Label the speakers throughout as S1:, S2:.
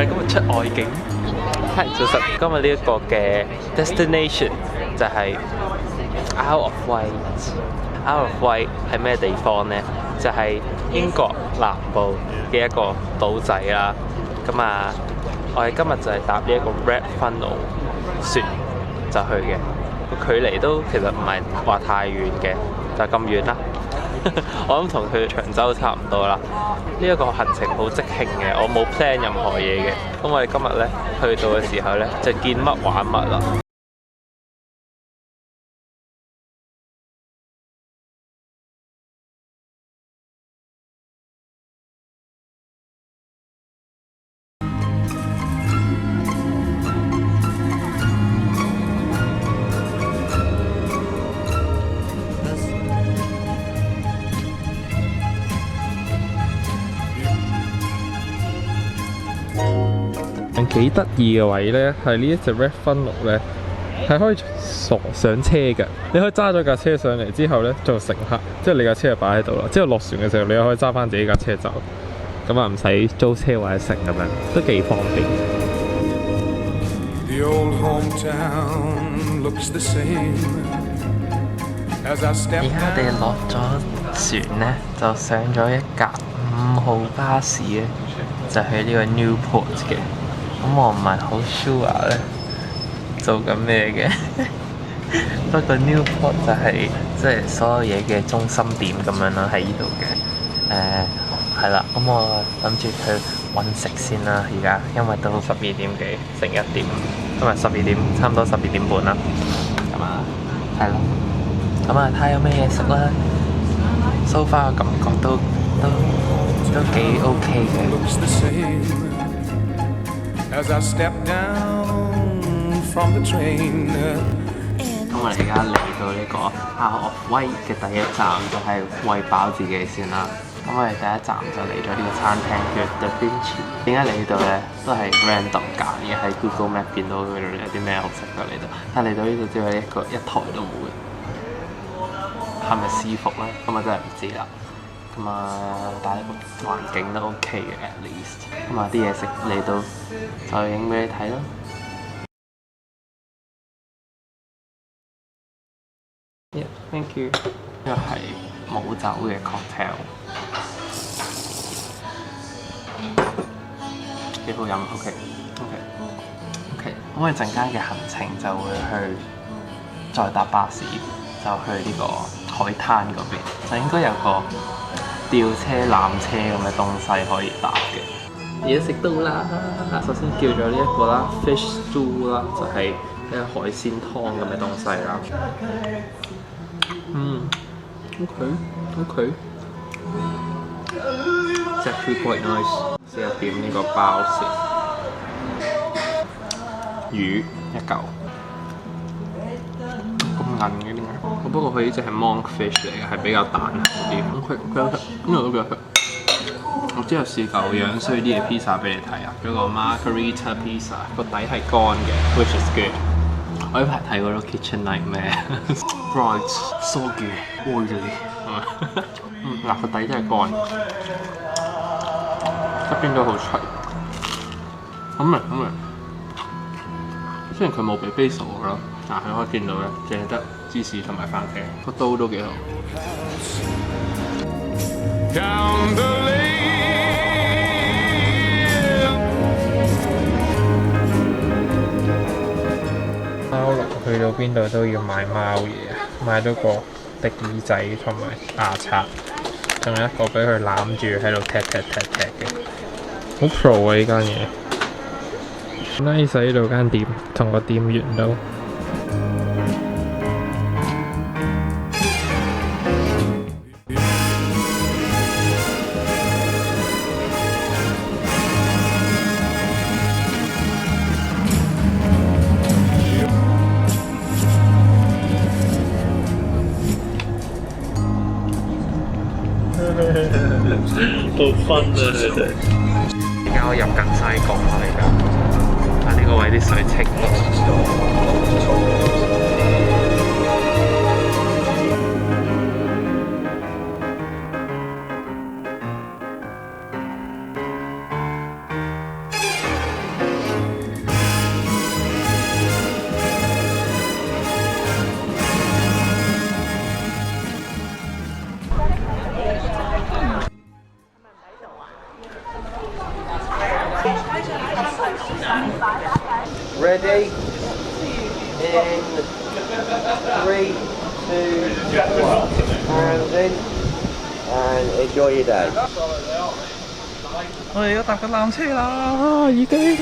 S1: 我哋今日出外景。係，其實今日呢一個嘅 destination 就係 Isle of Wight。Isle of Wight 係咩地方呢？就係英國南部嘅一個島仔啦。咁啊，我哋今日就係搭呢一個 Red Funnel 船就去嘅。個距離都其實唔係話太遠嘅，就咁遠啦。我諗同去長洲差唔多啦。呢一個行程好即興嘅，我冇 plan 任何嘢嘅。咁我哋今日咧去到嘅時候咧，就見乜玩乜啦。幾得意嘅位咧，係呢一隻 Red Funnel 咧，係可以上車嘅。你可以揸咗架車上嚟之後咧，做乘客，即係你架車就擺喺度啦。之後落船嘅時候，你又可以揸翻自己架車走，咁啊唔使租車或者乘咁樣，都幾方便。而家我哋落咗船咧，就上咗一架5號巴士咧，就去呢個 Newport 嘅。咁我唔係好 sure 咧做緊咩嘅，不過 Newport 就係即係所有嘢嘅中心點咁樣啦，喺呢度嘅。係啦，咁我諗住去揾食先啦，而家因為都12點幾，成1點，因為12點，差唔多12點半啦。咁啊，係咯，咁啊睇下有咩嘢食啦。So far 嘅感覺都幾 OK 嘅。As I step down from the train。咁我哋而家嚟到呢個 Isle of Wight 嘅第一站，就係餵飽自己先啦。咁我哋第一站就嚟咗呢個餐廳叫 The Vinci。點解嚟呢度咧？都係 random 揀嘅，喺 Google Map 見到佢度有啲咩好食就嚟到。但係嚟到呢度只係一台都冇嘅，係咪私服咧？咁我真係唔知啦。咁啊，但係個環境都 OK 嘅 at least。咁啊，啲嘢食嚟到就影俾你睇咯。Thank you。呢個係冇酒嘅 cocktail， 幾好飲。OK。咁我哋陣間嘅行程就會去再搭巴士，就去呢個海灘嗰邊，就應該有個吊車纜車咁嘅東西可以搭嘅。嘢食到啦，首先叫咗呢一個啦 ，fish stew 啦，就係一個海鮮湯咁嘅東西啦。OK。It's actually quite nice。試下點呢個包先，魚1嚿，咁韌嘅點解？不過佢呢隻係 monk fish 嚟嘅，係比較彈啲。OK，呢個都幾好食。我之後試嚿樣衰啲嘅 pizza 俾你睇啊，嗰個 margarita pizza 個底係乾嘅 ，which is good。我呢排睇嗰個 Kitchen Nightmare，right soggy oily， 嗱個底真係乾，側邊都好脆。好味。雖然佢冇俾 basil 我啦，但係可以見到咧，淨係得芝士同埋番茄，個刀都幾好。貓奴去到邊度都要買貓嘢，買咗個迪爾仔同埋牙刷，仲有一個俾佢攬住喺度踢嘅，好 pro 啊呢間嘢。nice 呢度間店，同個店員都。好分啊！你哋。而家我入緊西貢啦，而家。但呢個位啲水清。
S2: Ready? In 3, 2, 1. Hands in. And enjoy your day.
S1: 我哋而家搭緊纜車啦，已經。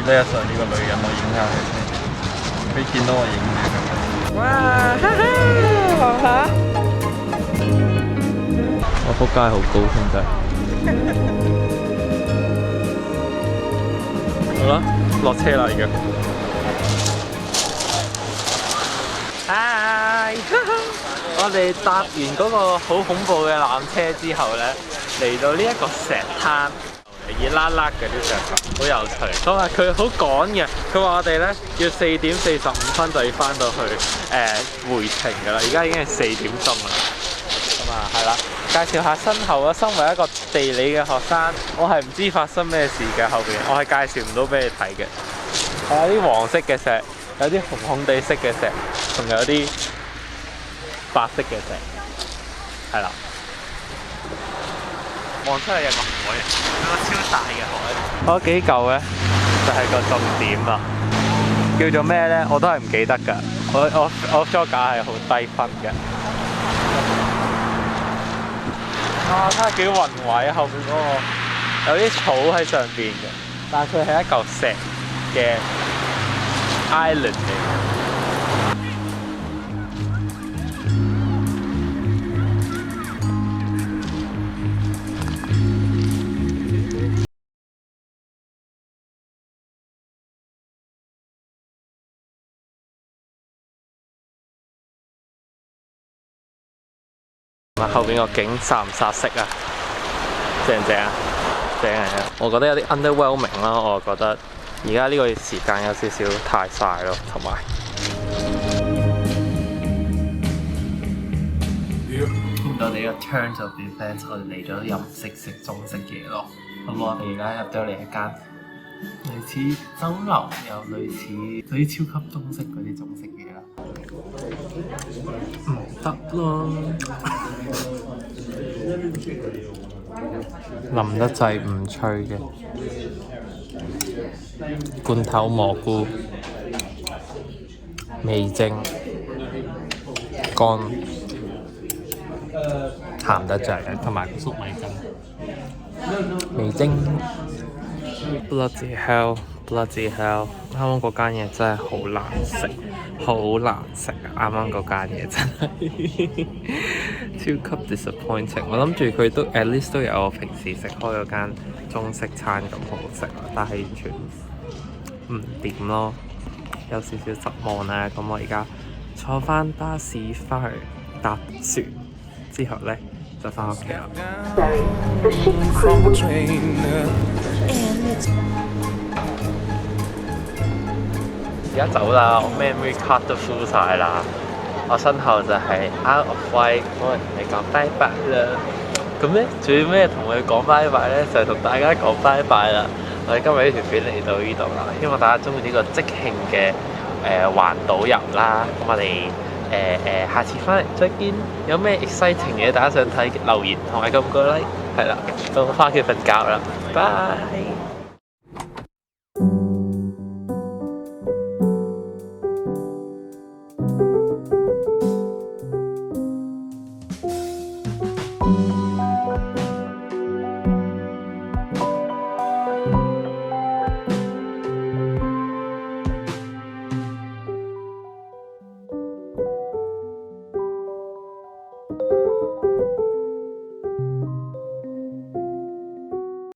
S1: 呢一上呢個女人，我影下佢先，佢見到我影住佢。哇！哈哈，望下。我仆街好高先真係。好啦，落車啦已經。Hi！ 我哋搭完嗰個好恐怖嘅纜車之後咧，嚟到呢一個石灘。熱辣辣嘅啲石頭，好有趣。咁啊，佢好趕嘅，佢話我哋咧要4點45就要翻到去回程㗎啦。而家已經係4點鐘啦。咁啊，係啦，介紹下身後啊。身為一個地理嘅學生，我係唔知發生咩事嘅後邊，我係介紹唔到俾你睇嘅。係有啲黃色嘅石，有啲紅紅地色嘅石，仲有啲白色嘅石，係啦。望出去有個海，有個超大嘅海。嗰幾嚿咧就係個重點啦，叫做咩咧？我都係唔記得㗎。我作假係好低分嘅。啊，睇下幾宏偉，後邊嗰個有啲草喺上邊嘅，但係佢係一嚿石嘅 island 嚟。後邊個景殺唔殺色啊？正唔正啊？正係啊！我覺得有啲 underwhelming 啦，我覺得而家呢個時間有少少太曬咯，同埋我哋個 turn of events， 我哋嚟咗飲食食中式嘢咯。咁我哋而家入咗嚟一間類似酒樓又類似嗰啲超級中式嗰啲中式嘢啦。唔得咯，腍得滯唔脆嘅罐頭蘑菇味精乾鹹得滯嘅，同埋粟米羹味精。Bloody hell！Bloody hell！ 啱啱嗰間嘢真係好難食，好難食啊！啱啱嗰間嘢真係超級 disappointing。我諗住佢都 at least 都有我平時食開嗰間中式餐咁好食啊，但係完全唔掂咯，有少少失望啊！咁我而家坐翻巴士翻去搭船之後咧，就翻屋企啦。而家走啦，我 memory card 都 full 晒啦，我身後就係 out of way， 我同你講拜拜啦。咁咧，最尾同佢講拜拜咧，就係同大家講拜拜啦。我哋今日呢條片嚟到呢度啦，希望大家中意呢個即興嘅環島遊啦。咁我哋下次翻嚟再見，有咩 exciting 嘢大家想睇留言同埋撳個 like， 係啦，咁我翻屋企瞓覺啦，拜。